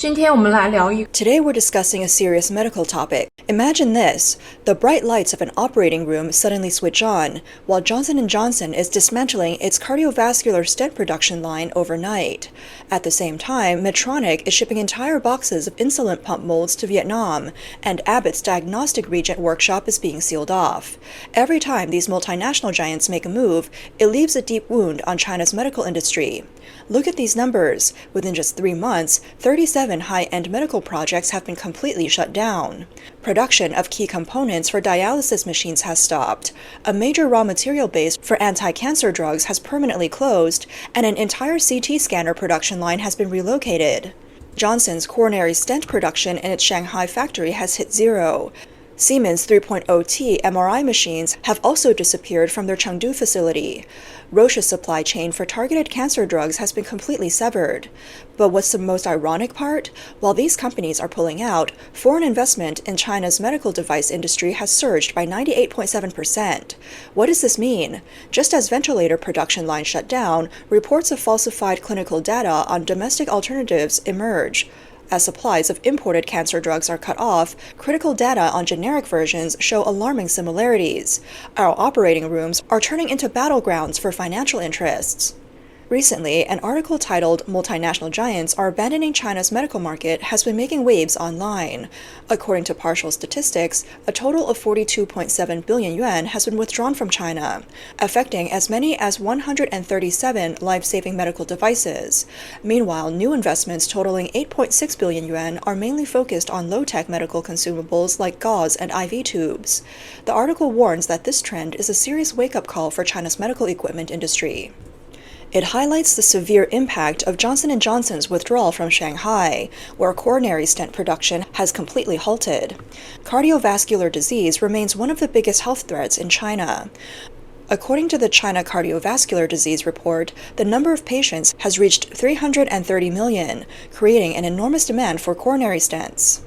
Today we're discussing a serious medical topic. Imagine this. The bright lights of an operating room suddenly switch on, while Johnson & Johnson is dismantling its cardiovascular stent production line overnight. At the same time, Medtronic is shipping entire boxes of insulin pump molds to Vietnam, and Abbott's diagnostic reagent workshop is being sealed off. Every time these multinational giants make a move, it leaves a deep wound on China's medical industry. Look at these numbers. Within just 3 months, 37 high-end medical projects have been completely shut down. Production of key components for dialysis machines has stopped. A major raw material base for anti-cancer drugs has permanently closed, and an entire CT scanner production line has been relocated. Johnson's coronary stent production in its Shanghai factory has hit zero. Siemens 3.0T MRI machines have also disappeared from their Chengdu facility. Roche's supply chain for targeted cancer drugs has been completely severed. But what's the most ironic part? While these companies are pulling out, foreign investment in China's medical device industry has surged by 98.7%. What does this mean? Just as ventilator production lines shut down, reports of falsified clinical data on domestic alternatives emerge. As supplies of imported cancer drugs are cut off, critical data on generic versions show alarming similarities. Our operating rooms are turning into battlegrounds for financial interests. Recently, an article titled "Multinational Giants Are Abandoning China's Medical Market" has been making waves online. According to partial statistics, a total of 42.7 billion yuan has been withdrawn from China, affecting as many as 137 life-saving medical devices. Meanwhile, new investments totaling 8.6 billion yuan are mainly focused on low-tech medical consumables like gauze and IV tubes. The article warns that this trend is a serious wake-up call for China's medical equipment industry. It highlights the severe impact of Johnson & Johnson's withdrawal from Shanghai, where coronary stent production has completely halted. Cardiovascular disease remains one of the biggest health threats in China. According to the China Cardiovascular Disease Report, the number of patients has reached 330 million, creating an enormous demand for coronary stents.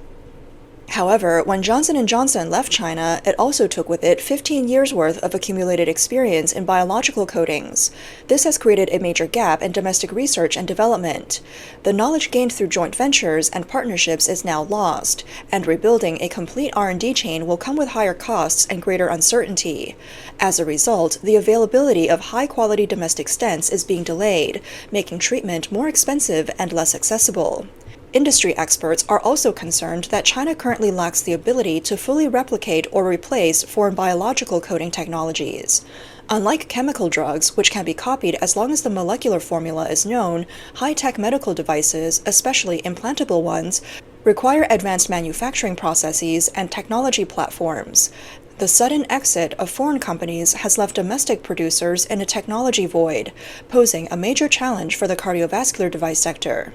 However, when Johnson & Johnson left China, it also took with it 15 years' worth of accumulated experience in biological coatings. This has created a major gap in domestic research and development. The knowledge gained through joint ventures and partnerships is now lost, and rebuilding a complete R&D chain will come with higher costs and greater uncertainty. As a result, the availability of high-quality domestic stents is being delayed, making treatment more expensive and less accessible. Industry experts are also concerned that China currently lacks the ability to fully replicate or replace foreign biological coating technologies. Unlike chemical drugs, which can be copied as long as the molecular formula is known, high-tech medical devices, especially implantable ones, require advanced manufacturing processes and technology platforms. The sudden exit of foreign companies has left domestic producers in a technology void, posing a major challenge for the cardiovascular device sector.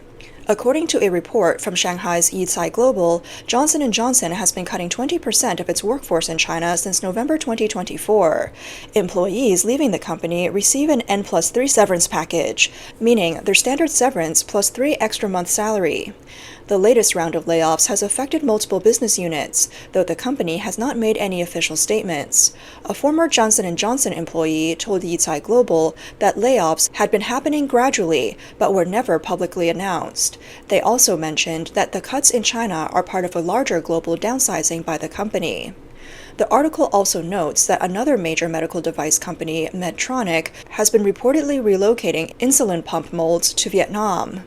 According to a report from Shanghai's Yicai Global, Johnson & Johnson has been cutting 20% of its workforce in China since November 2024. Employees leaving the company receive an N+3 severance package, meaning their standard severance plus 3 extra months' salary. The latest round of layoffs has affected multiple business units, though the company has not made any official statements. A former Johnson & Johnson employee told Yicai Global that layoffs had been happening gradually, but were never publicly announced. They also mentioned that the cuts in China are part of a larger global downsizing by the company. The article also notes that another major medical device company, Medtronic, has been reportedly relocating insulin pump molds to Vietnam.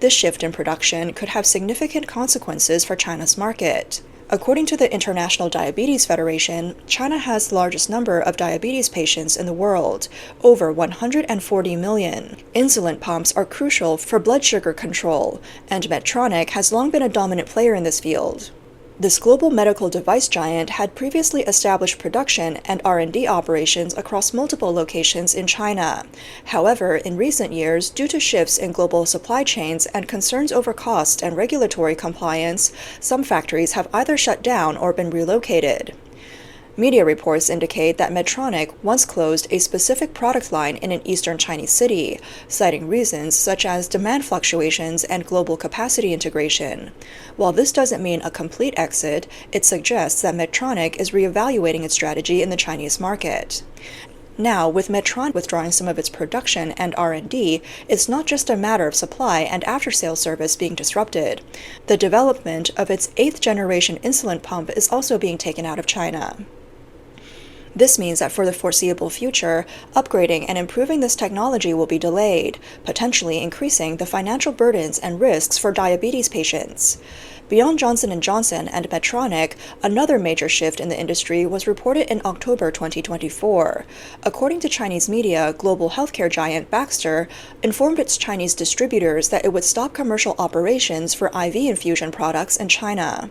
This shift in production could have significant consequences for China's market. According to the International Diabetes Federation, China has the largest number of diabetes patients in the world, over 140 million. Insulin pumps are crucial for blood sugar control, and Medtronic has long been a dominant player in this field. This global medical device giant had previously established production and R&D operations across multiple locations in China. However, in recent years, due to shifts in global supply chains and concerns over cost and regulatory compliance, some factories have either shut down or been relocated. Media reports indicate that Medtronic once closed a specific product line in an eastern Chinese city, citing reasons such as demand fluctuations and global capacity integration. While this doesn't mean a complete exit, it suggests that Medtronic is reevaluating its strategy in the Chinese market. Now, with Medtronic withdrawing some of its production and R&D, it's not just a matter of supply and after-sales service being disrupted. The development of its 8th-generation insulin pump is also being taken out of China. This means that for the foreseeable future, upgrading and improving this technology will be delayed, potentially increasing the financial burdens and risks for diabetes patients. Beyond Johnson & Johnson and Medtronic, another major shift in the industry was reported in October 2024. According to Chinese media, global healthcare giant Baxter informed its Chinese distributors that it would stop commercial operations for IV infusion products in China.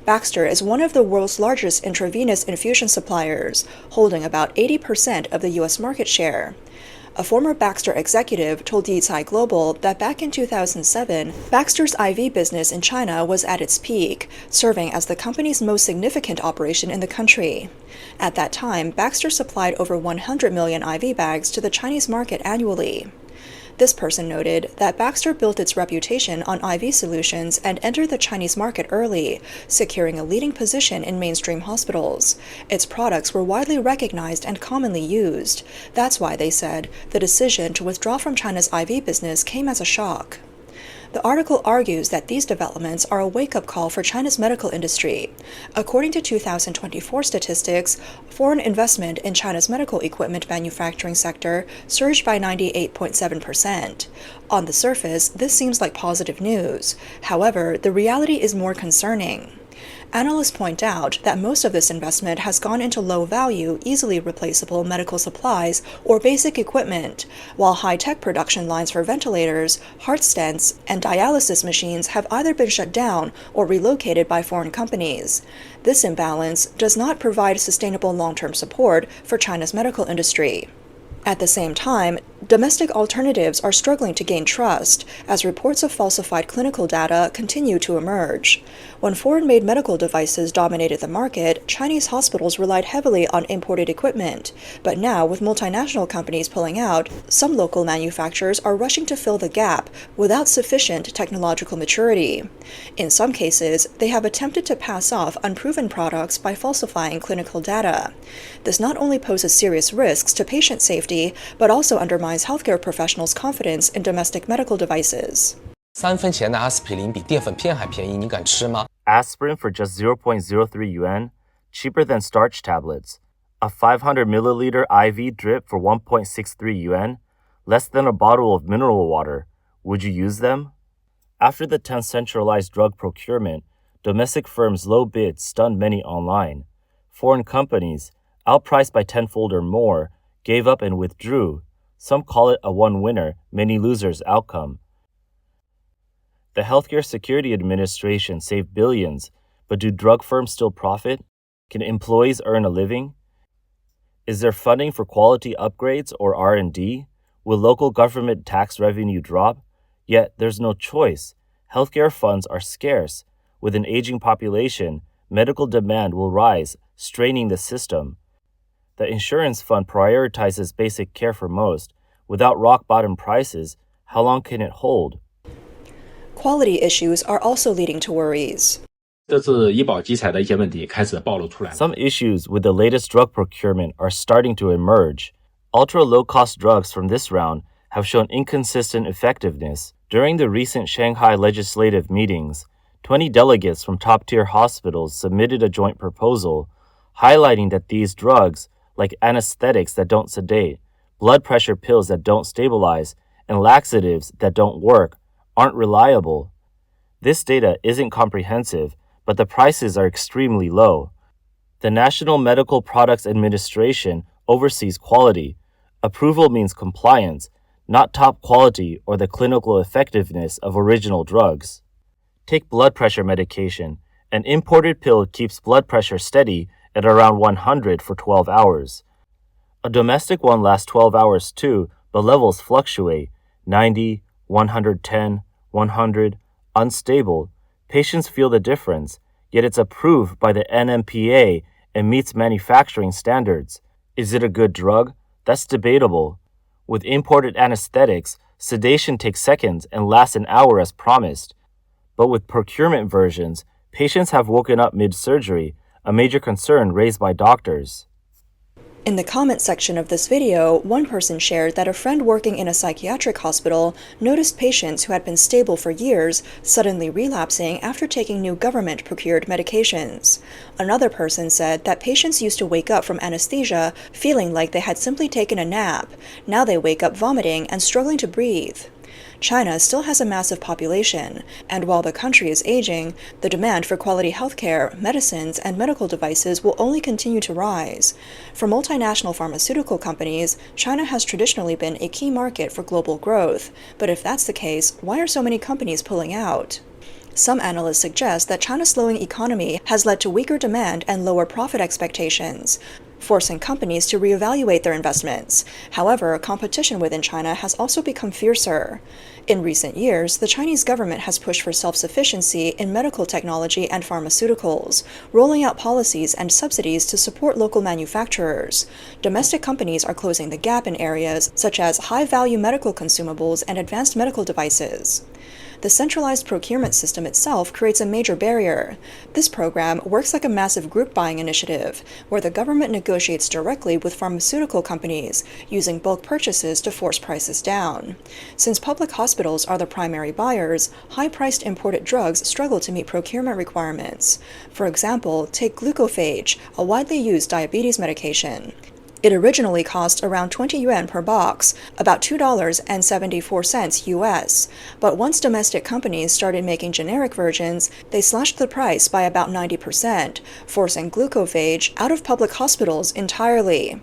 Baxter is one of the world's largest intravenous infusion suppliers, holding about 80% of the U.S. market share. A former Baxter executive told Yicai Global that back in 2007, Baxter's IV business in China was at its peak, serving as the company's most significant operation in the country. At that time, Baxter supplied over 100 million IV bags to the Chinese market annually. This person noted that Baxter built its reputation on IV solutions and entered the Chinese market early, securing a leading position in mainstream hospitals. Its products were widely recognized and commonly used. That's why, they said, the decision to withdraw from China's IV business came as a shock. The article argues that these developments are a wake-up call for China's medical industry. According to 2024 statistics, foreign investment in China's medical equipment manufacturing sector surged by 98.7%. On the surface, this seems like positive news. However, the reality is more concerning. Analysts point out that most of this investment has gone into low-value, easily replaceable medical supplies or basic equipment, while high-tech production lines for ventilators, heart stents, and dialysis machines have either been shut down or relocated by foreign companies. This imbalance does not provide sustainable long-term support for China's medical industry. At the same time, domestic alternatives are struggling to gain trust as reports of falsified clinical data continue to emerge. When foreign-made medical devices dominated the market, Chinese hospitals relied heavily on imported equipment. But now, with multinational companies pulling out, some local manufacturers are rushing to fill the gap without sufficient technological maturity. In some cases, they have attempted to pass off unproven products by falsifying clinical data. This not only poses serious risks to patient safety, but also undermines healthcare professionals' confidence in domestic medical devices. 3分钱的阿司匹林比淀粉片还便宜，你敢吃吗？ Aspirin for just 0.03 yuan, cheaper than starch tablets. A 500 milliliter IV drip for 1.63 yuan, less than a bottle of mineral water. Would you use them? After the 10th centralized drug procurement, domestic firms' low bids stunned many online. Foreign companies, outpriced by tenfold or more, gave up and withdrew. Some call it a one winner, many losers outcome. The Healthcare Security Administration saved billions, but do drug firms still profit? Can employees earn a living? Is there funding for quality upgrades or R&D? Will local government tax revenue drop? Yet there's no choice. Healthcare funds are scarce. With an aging population, medical demand will rise, straining the system. The insurance fund prioritizes basic care for most. Without rock-bottom prices, how long can it hold? Quality issues are also leading to worries. 这次医保集采的一些问题开始暴露出来。 Some issues with the latest drug procurement are starting to emerge. Ultra-low-cost drugs from this round have shown inconsistent effectiveness. During the recent Shanghai legislative meetings, 20 delegates from top-tier hospitals submitted a joint proposal highlighting that these drugs, like anesthetics that don't sedate, blood pressure pills that don't stabilize, and laxatives that don't work, aren't reliable. This data isn't comprehensive, but the prices are extremely low. The National Medical Products Administration oversees quality. Approval means compliance, not top quality or the clinical effectiveness of original drugs. Take blood pressure medication. An imported pill keeps blood pressure steady at around 100 for 12 hours. A domestic one lasts 12 hours too, but levels fluctuate, 90, 110, 100, unstable. Patients feel the difference, yet it's approved by the NMPA and meets manufacturing standards. Is it a good drug? That's debatable. With imported anesthetics, sedation takes seconds and lasts an hour as promised. But with procurement versions, patients have woken up mid-surgery, a major concern raised by doctors. In the comment section of this video, one person shared that a friend working in a psychiatric hospital noticed patients who had been stable for years suddenly relapsing after taking new government-procured medications. Another person said that patients used to wake up from anesthesia feeling like they had simply taken a nap. Now they wake up vomiting and struggling to breathe. China still has a massive population, and while the country is aging, the demand for quality healthcare, medicines, and medical devices will only continue to rise. For multinational pharmaceutical companies, China has traditionally been a key market for global growth, but if that's the case, why are so many companies pulling out? Some analysts suggest that China's slowing economy has led to weaker demand and lower profit expectations, forcing companies to reevaluate their investments. However, competition within China has also become fiercer. In recent years, the Chinese government has pushed for self-sufficiency in medical technology and pharmaceuticals, rolling out policies and subsidies to support local manufacturers. Domestic companies are closing the gap in areas such as high-value medical consumables and advanced medical devices. The centralized procurement system itself creates a major barrier. This program works like a massive group buying initiative, where the government negotiates directly with pharmaceutical companies, using bulk purchases to force prices down. Since public hospitals are the primary buyers, high-priced imported drugs struggle to meet procurement requirements. For example, take glucophage, a widely used diabetes medication. It originally cost around 20 yuan per box, about $2.74 US, but once domestic companies started making generic versions, they slashed the price by about 90%, forcing glucophage out of public hospitals entirely.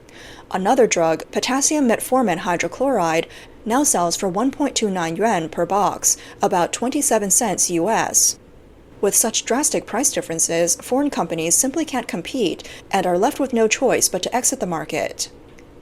Another drug, potassium metformin hydrochloride, now sells for 1.29 yuan per box, about 27 cents US. With such drastic price differences, foreign companies simply can't compete and are left with no choice but to exit the market.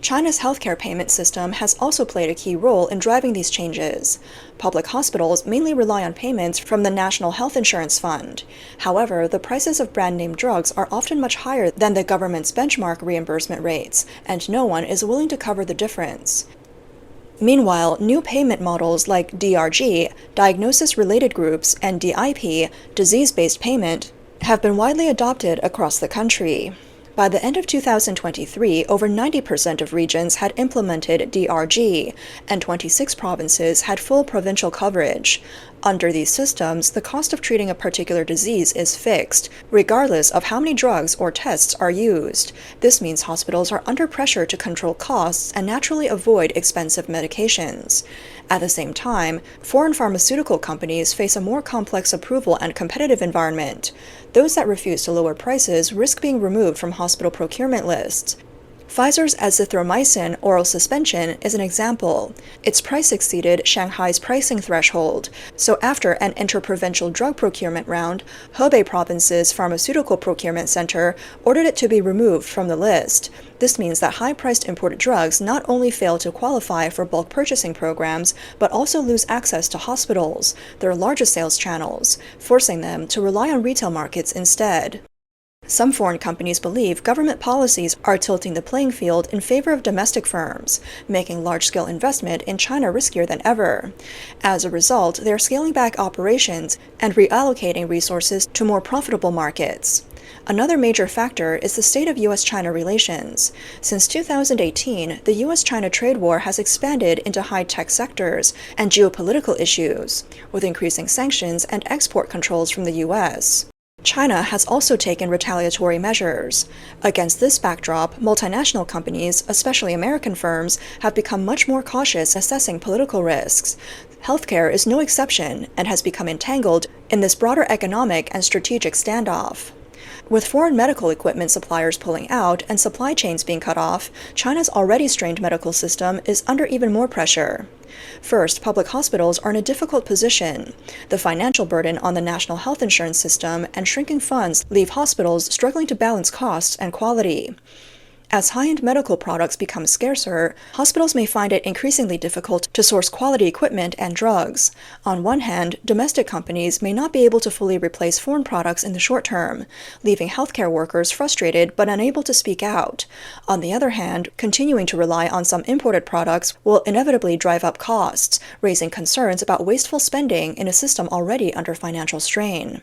China's healthcare payment system has also played a key role in driving these changes. Public hospitals mainly rely on payments from the National Health Insurance Fund. However, the prices of brand-name drugs are often much higher than the government's benchmark reimbursement rates, and no one is willing to cover the difference. Meanwhile, new payment models like DRG, diagnosis-related groups, and DIP, disease-based payment, have been widely adopted across the country. By the end of 2023, over 90% of regions had implemented DRG, and 26 provinces had full provincial coverage. Under these systems, the cost of treating a particular disease is fixed, regardless of how many drugs or tests are used. This means hospitals are under pressure to control costs and naturally avoid expensive medications. At the same time, foreign pharmaceutical companies face a more complex approval and competitive environment. Those that refuse to lower prices risk being removed from hospital procurement lists. Pfizer's azithromycin oral suspension is an example. Its price exceeded Shanghai's pricing threshold, so after an interprovincial drug procurement round, Hebei Province's Pharmaceutical Procurement Center ordered it to be removed from the list. This means that high-priced imported drugs not only fail to qualify for bulk purchasing programs, but also lose access to hospitals, their largest sales channels, forcing them to rely on retail markets instead. Some foreign companies believe government policies are tilting the playing field in favor of domestic firms, making large-scale investment in China riskier than ever. As a result, they are scaling back operations and reallocating resources to more profitable markets. Another major factor is the state of U.S.-China relations. Since 2018, the U.S.-China trade war has expanded into high-tech sectors and geopolitical issues, with increasing sanctions and export controls from the U.S. China has also taken retaliatory measures. Against this backdrop, multinational companies, especially American firms, have become much more cautious assessing political risks. Healthcare is no exception and has become entangled in this broader economic and strategic standoff. With foreign medical equipment suppliers pulling out and supply chains being cut off, China's already strained medical system is under even more pressure. First, public hospitals are in a difficult position. The financial burden on the national health insurance system and shrinking funds leave hospitals struggling to balance costs and quality. As high-end medical products become scarcer, hospitals may find it increasingly difficult to source quality equipment and drugs. On one hand, domestic companies may not be able to fully replace foreign products in the short term, leaving healthcare workers frustrated but unable to speak out. On the other hand, continuing to rely on some imported products will inevitably drive up costs, raising concerns about wasteful spending in a system already under financial strain.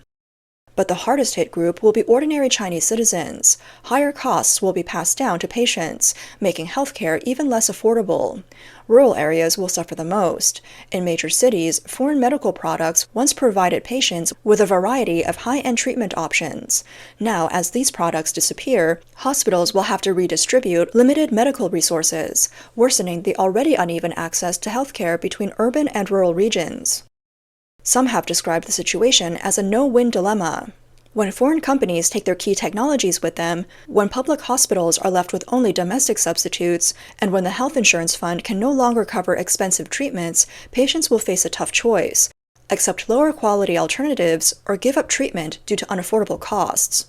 But the hardest hit group will be ordinary Chinese citizens. Higher costs will be passed down to patients, making healthcare even less affordable. Rural areas will suffer the most. In major cities, foreign medical products once provided patients with a variety of high-end treatment options. Now, as these products disappear, hospitals will have to redistribute limited medical resources, worsening the already uneven access to healthcare between urban and rural regions. Some have described the situation as a no-win dilemma. When foreign companies take their key technologies with them, when public hospitals are left with only domestic substitutes, and when the health insurance fund can no longer cover expensive treatments, patients will face a tough choice: accept lower quality alternatives or give up treatment due to unaffordable costs.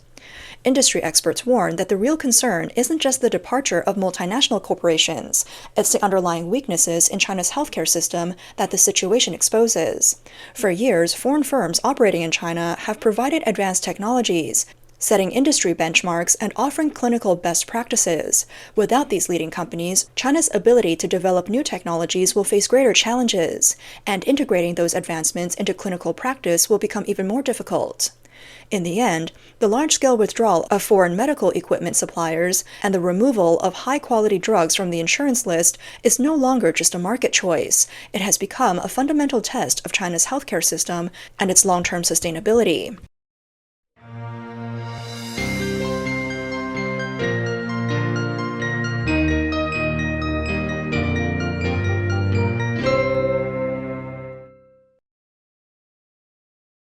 Industry experts warn that the real concern isn't just the departure of multinational corporations, it's the underlying weaknesses in China's healthcare system that the situation exposes. For years, foreign firms operating in China have provided advanced technologies, setting industry benchmarks and offering clinical best practices. Without these leading companies, China's ability to develop new technologies will face greater challenges, and integrating those advancements into clinical practice will become even more difficult. In the end, the large-scale withdrawal of foreign medical equipment suppliers and the removal of high-quality drugs from the insurance list is no longer just a market choice. It has become a fundamental test of China's healthcare system and its long-term sustainability.